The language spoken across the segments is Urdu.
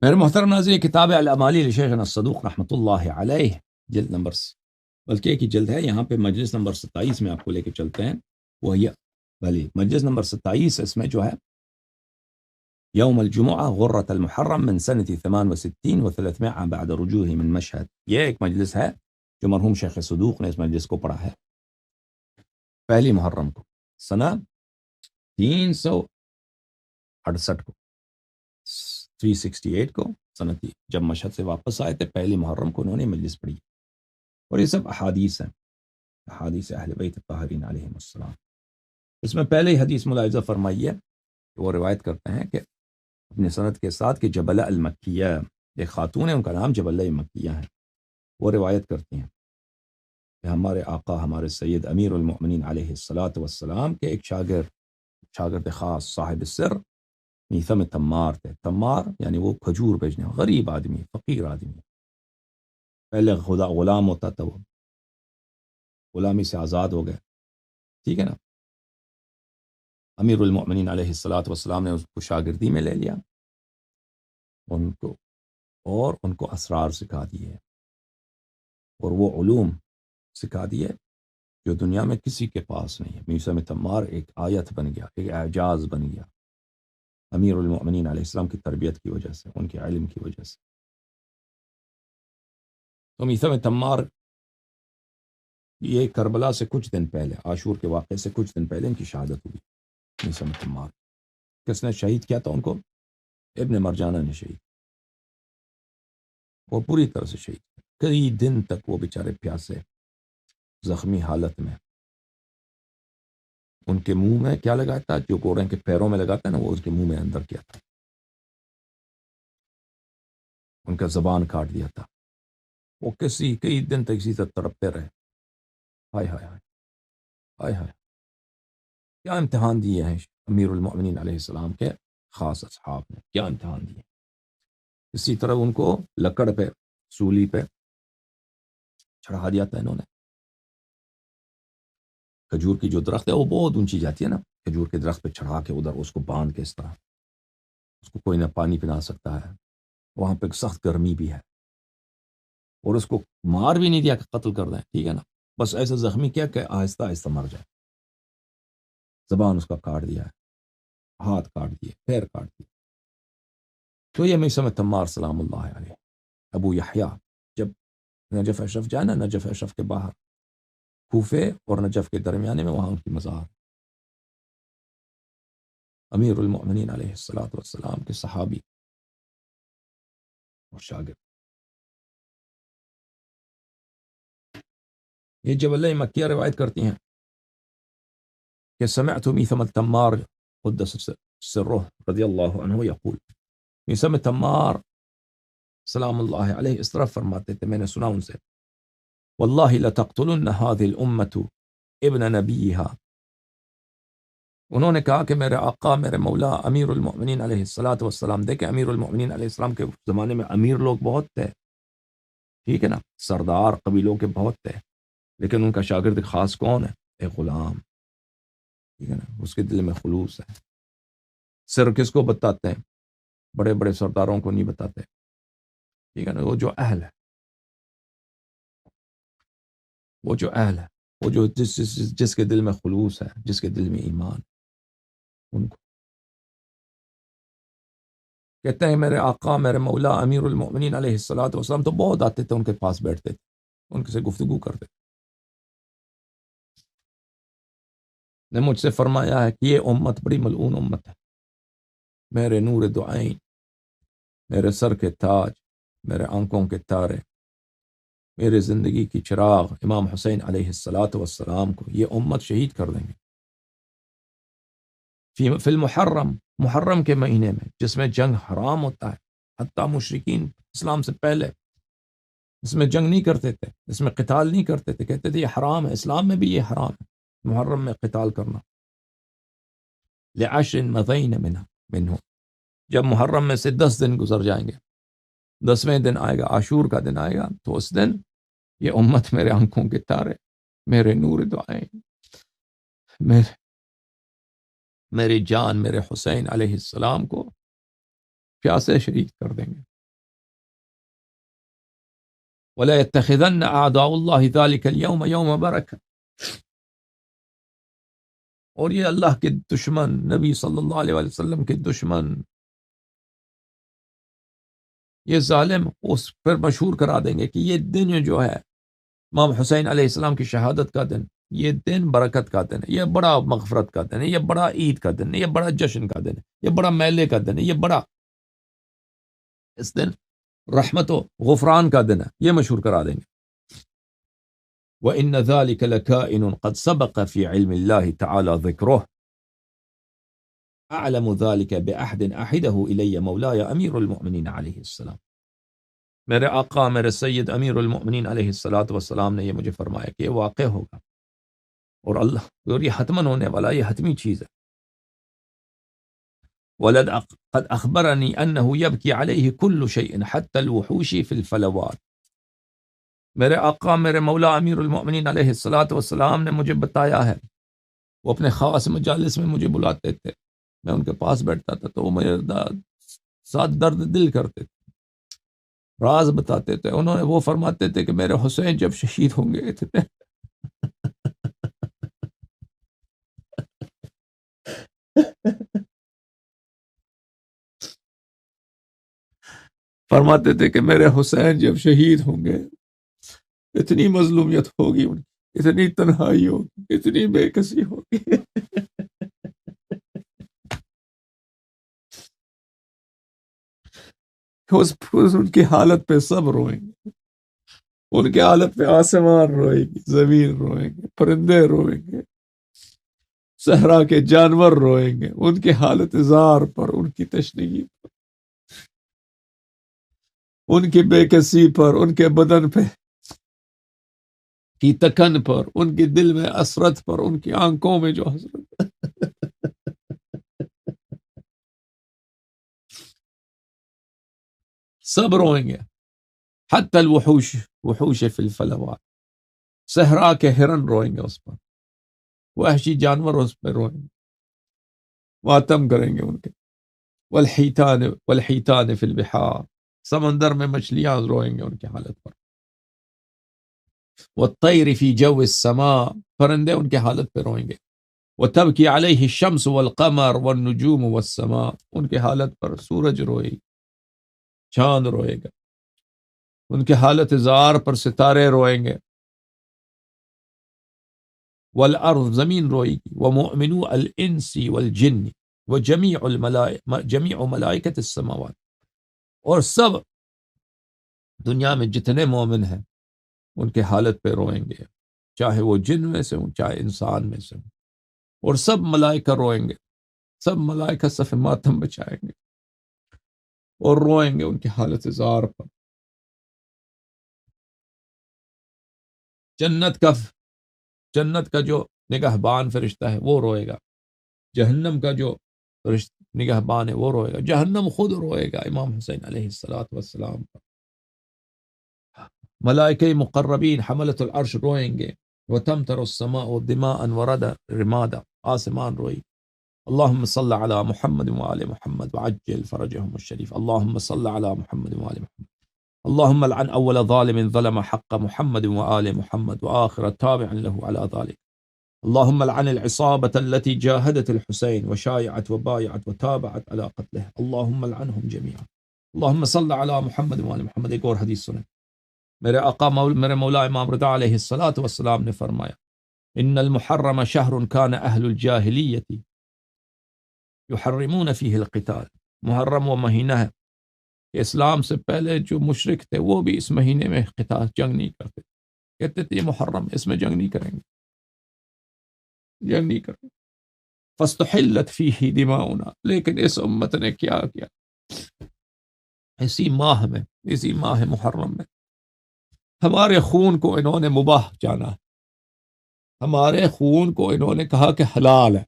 میرے محترم ناظرین، کتاب الاعمال لشیخنا الصدوق رحمۃ اللہ علیہ، جلد نمبر بلکہ ایک ہی جلد ہے، یہاں پہ مجلس نمبر 27 میں آپ کو لے کے چلتے ہیں. وہ بھلی مجلس نمبر 27 اس میں جو ہے یوم الجمعہ غرۃ المحرم من سنة 68 و300 بعد رجوعه من مشہد. یہ ایک مجلس ہے جو مرحوم شیخ صدوق نے اس مجلس کو پڑھا ہے پہلی محرم کو، سنہ 368 کو، 368 کو سنتی، جب مشہد سے واپس آئے تھے پہلی محرم کو انہوں نے مجلس پڑھی. اور یہ سب احادیث ہیں، احادیث اہل بیت الطاہرین علیہم السلام. اس میں پہلے ہی حدیث ملاحظہ فرمائیے کہ وہ روایت کرتے ہیں کہ اپنے سند کے ساتھ کہ جبلہ المکیہ، ایک خاتون ہے ان کا نام جبلہ مکیہ ہے، وہ روایت کرتی ہیں کہ ہمارے آقا ہمارے سید امیر المؤمنین علیہ الصلاۃ والسلام کے ایک شاگرد خاص صاحب سر میثم تمار تھے. تمار یعنی وہ کھجور بیچنے، غریب آدمی، فقیر آدمی، پہلے غلام ہوتا تھا، وہ غلامی سے آزاد ہو گئے، ٹھیک ہے نا. امیر المؤمنین علیہ الصلاۃ والسلام نے اس کو شاگردی میں لے لیا ان کو اسرار سکھا دیے اور وہ علوم سکھا دیے جو دنیا میں کسی کے پاس نہیں ہے. میثم تمار ایک آیت بن گیا، ایک اعجاز بن گیا امیر المؤمنین علیہ السلام کی تربیت کی وجہ سے، ان کے علم کی وجہ سے. تو میثم تمار یہ کربلا سے کچھ دن پہلے، عاشور کے واقعے سے کچھ دن پہلے ان کی شہادت ہوئی. میثم تمار کس نے شہید کیا تھا ان کو؟ ابن مرجانہ نے شہید، وہ پوری طرح سے شہید. کئی دن تک وہ بیچارے پیاسے زخمی حالت میں، ان کے منہ میں کیا لگایا تھا؟ جو گھوڑے کے پیروں میں لگاتا ہے نا، وہ اس کے منہ میں اندر کیا تھا، ان کا زبان کاٹ دیا تھا. وہ کئی دن تک اسی طرح تڑپتے رہے. ہائے ہائے ہائے ہائے ہائے، کیا امتحان دیے ہیں امیر المؤمنین علیہ السلام کے خاص اصحاب نے، کیا امتحان دیے. اسی طرح ان کو لکڑ پہ، سولی پہ چڑھا دیا تھا انہوں نے. کھجور کی جو درخت ہے وہ بہت اونچی جاتی ہے نا، کھجور کے درخت پہ چڑھا کے ادھر اس کو باندھ کے اس طرح، اس کو کوئی نہ پانی پلا سکتا ہے، وہاں پہ سخت گرمی بھی ہے، اور اس کو مار بھی نہیں دیا کہ قتل کر دیں، ٹھیک ہے نا، بس ایسا زخمی کیا کہ آہستہ آہستہ مر جائے. زبان اس کا کاٹ دیا ہے، ہاتھ کاٹ دیے، پیر کاٹ دیے. تو یہ میثم تمار سلام اللہ علیہ، ابو یحییٰ، جب نجف اشرف جائے نا، نجف اشرف کے باہر، کوفے اور نجف کے درمیانے میں، وہاں ان کی مزار، امیر المؤمنین علیہ الصلاۃ والسلام کے صحابی اور شاگرد. یہ جبلہ مکیہ روایت کرتی ہیں کہ سمعت میثم التمار قدس سرہ رضی اللہ عنہ یقول، میثم تمار سلام اللہ علیہ اس طرح فرماتے تھے، میں نے سنا ان سے، واللہ لتقتلن هذه الامة ابن نبیها. انہوں نے کہا کہ میرے آقا، میرے مولا امیر المؤمنین علیہ الصلاۃ والسلام، دیکھیں امیر المؤمنین علیہ السلام کے زمانے میں امیر لوگ بہت تھے، ٹھیک ہے نا، سردار قبیلوں کے بہت تھے، لیکن ان کا شاگرد خاص کون ہے؟ ایک غلام، ٹھیک ہے نا، اس کے دل میں خلوص ہے. سر کس کو بتاتے ہیں؟ بڑے بڑے سرداروں کو نہیں بتاتے، ٹھیک ہے نا، وہ جو اہل ہے، وہ جو اہل ہے، وہ جو جس کے دل میں خلوص ہے، جس کے دل میں ایمان، ان کو کہتے ہیں. میرے آقا، میرے مولا امیر المؤمنین علیہ الصلاۃ والسلام تو بہت آتے تھے، ان کے پاس بیٹھتے تھے، ان سے گفتگو کرتے تھے. نے مجھ سے فرمایا ہے کہ یہ امت بڑی ملعون امت ہے. میرے نور دعائیں، میرے سر کے تاج، میرے آنکھوں کے تارے، میرے زندگی کی چراغ امام حسین علیہ الصلاۃ والسلام کو یہ امت شہید کر دیں گے. فی المحرم، محرم کے مہینے میں، جس میں جنگ حرام ہوتا ہے، حتیٰ مشرکین اسلام سے پہلے اس میں جنگ نہیں کرتے تھے، اس میں قتال نہیں کرتے تھے، کہتے تھے یہ حرام ہے، اسلام میں بھی یہ حرام ہے محرم میں قتال کرنا. لعشر مضین منہ، جب محرم میں سے 10 دن گزر جائیں گے، 10ویں دن آئے گا، عاشور کا دن آئے گا، تو اس دن یہ امت میرے آنکھوں کے تارے، میرے نور دعائیں، میری جان، میرے حسین علیہ السلام کو پیاسے شہید کر دیں گے. ولا يتخذن اعداء اللہ ذلك اليوم یوم برکہ، اور یہ اللہ کے دشمن، نبی صلی اللہ علیہ وآلہ وسلم کے دشمن، یہ ظالم اس پر مشہور کرا دیں گے کہ یہ دن جو ہے امام حسین علیہ السلام کی شہادت کا دن، یہ دن برکت کا دن ہے، یہ بڑا مغفرت کا دن ہے، یہ بڑا عید کا دن ہے، یہ بڑا جشن کا دن ہے، یہ بڑا میلے کا دن ہے، یہ بڑا اس دن رحمت و غفران کا دن ہے، یہ مشہور کرا دیں گے۔ وَإِنَّ ذَلِكَ لَكَائِنٌ قَدْ سَبَقَ فِي عِلْمِ اللَّهِ تَعَالَى ذِكْرُهُ أَعْلَمُ ذَلِكَ بِأَحْدٍ أَحِدَهُ إِلَيَّ مَوْلَايَ أَمِيرُ الْمُؤْمِنِينَ علیہ السلام۔ میرے آقا، میرے سید امیر المؤمنین علیہ السلام نے یہ مجھے فرمایا کہ یہ واقع ہوگا، اور اللہ، اور یہ حتماً ہونے والا، یہ حتمی چیز ہے۔ ولد قد اخبرنی انه يبكي عليه كل شيء حتى الوحوش في الفلوات۔ میرے آقا، میرے مولا امیر المؤمنین علیہ السلام نے مجھے بتایا ہے، وہ اپنے خاص مجالس میں مجھے بلاتے تھے، میں ان کے پاس بیٹھتا تھا تو وہ میرے ساتھ درد دل کرتے تھے، راز بتاتے تھے، انہوں نے وہ فرماتے تھے کہ میرے حسین جب شہید ہوں گے اتنے فرماتے تھے کہ میرے حسین جب شہید ہوں گے اتنی مظلومیت ہوگی، ان کی اتنی تنہائی ہوگی، اتنی بے کسی ہوگی ان کی حالت پہ سب روئیں گے، ان کی حالت پہ آسمان روئے گی، زمین روئیں گے، پرندے روئیں گے، صحرا کے جانور روئیں گے، ان کی حالت زار پر، ان کی تشنگی پر، ان کی بے کسی پر، ان کے بدن پہ کی تکن پر، ان کے دل میں حسرت پر، ان کی آنکھوں میں جو حسرت سب روئیں گے۔ حتی الوحوش، وحوش فی الفلوات، صحرا کے ہرن روئیں گے اس پر، وحشی جانور اس پہ روئیں گے، ماتم کریں گے ان کے۔ والحیتان فی البحار، سمندر میں مچھلیاں روئیں گے ان کی حالت پر۔ والطیر فی جو السماء، پرندے ان کی حالت پہ روئیں گے۔ وتبکی علیہ الشمس والقمر والنجوم والسماء، ان کی حالت پر سورج روئے گی، چاند روئے گا، ان کی حالت زار پر ستارے روئیں گے۔ والارض، زمین روئے گی۔ ومؤمنو الانس والجن جمیع ملائکت السماوات، اور سب دنیا میں جتنے مومن ہیں ان کے حالت پہ روئیں گے، چاہے وہ جن میں سے ہوں چاہے انسان میں سے ہوں، اور سب ملائکہ روئیں گے، سب ملائکہ صف ماتم بچائیں گے اور روئیں گے ان کی حالت زار پر۔ جنت کا جو نگہبان فرشتہ ہے وہ روئے گا، جہنم کا جو نگہبان ہے وہ روئے گا، جہنم خود روئے گا امام حسین علیہ السلام پر۔ ملائکہ مقربین حملۃ العرش روئیں گے۔ وتمطر السماء دماء رمادا، آسمان روئی۔ اللہم صل علی محمد وآل محمد وعجل فرجهم الشریف۔ اللہم صل علی محمد وآل محمد۔ اللہم لعن اول ظالم ظلم حق محمد وآل محمد وآخر تابع له على ذلك۔ اللهم لعن العصابة التي جاهدت الحسين وشايعت وبايعت وتابعت على قتله، اللهم لعنهم جميعا۔ اللهم صل على محمد وآل محمد۔ ایک اور حدیث سنیں، میرے آقا میرے مولا امام رضا علیہ السلام نے فرمایا، ان المحرم شهر كان اہل الجاہلیت يحرمون فيه القتال۔ محرم وہ مہینہ ہے کہ اسلام سے پہلے جو مشرک تھے وہ بھی اس مہینے میں قتال، جنگ نہیں کرتے، کہتے تھے یہ محرم، اس میں جنگ نہیں کریں گے، جنگ نہیں کریں گے۔ فاستحلت فیہ دماؤنا، لیکن اس امت نے کیا کیا، اسی ماہ محرم میں ہمارے خون کو انہوں نے مباح جانا، ہمارے خون کو انہوں نے کہا کہ حلال ہے،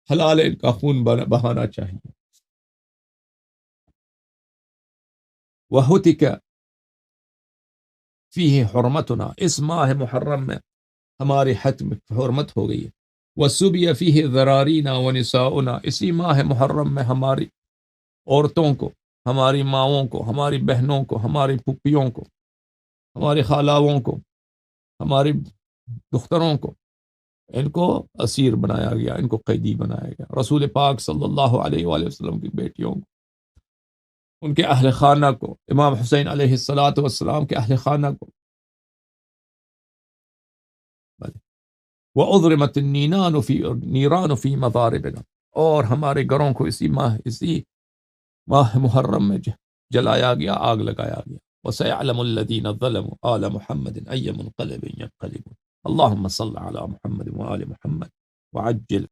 حلال ہے ان کا خون بہانا چاہیے۔ وہتک فیہ حرمتنا، اس ماہ محرم میں ہماری حرمت ہو گئی ہے۔ وسبی فیہ ذرارینا ونساؤنا، اسی ماہ محرم میں ہماری عورتوں کو، ہماری ماؤں کو، ہماری بہنوں کو، ہماری پھپھیوں کو ہماری خالاؤں کو، ہماری دختروں کو، ان کو اسیر بنایا گیا، ان کو قیدی بنایا گیا۔ رسول پاک صلی اللہ علیہ وآلہ وسلم کی بیٹیوں کو، ان کے اہل خانہ کو، امام حسین علیہ الصلاۃ والسلام کے اہل خانہ کو، وَأُضْرِمَتِ النِّيرَانُ فِي مَضَارِبِنَا، اور ہمارے گھروں کو اسی ماہ محرم میں جلایا گیا، آگ لگایا گیا۔ وَسَيَعْلَمُ الَّذِينَ ظَلَمُوا آلَ مُحَمَّدٍ أَيَّ مُنقَلِبٍ يَنقَلِبُونَ اللهم صل على محمد وآل محمد وعجل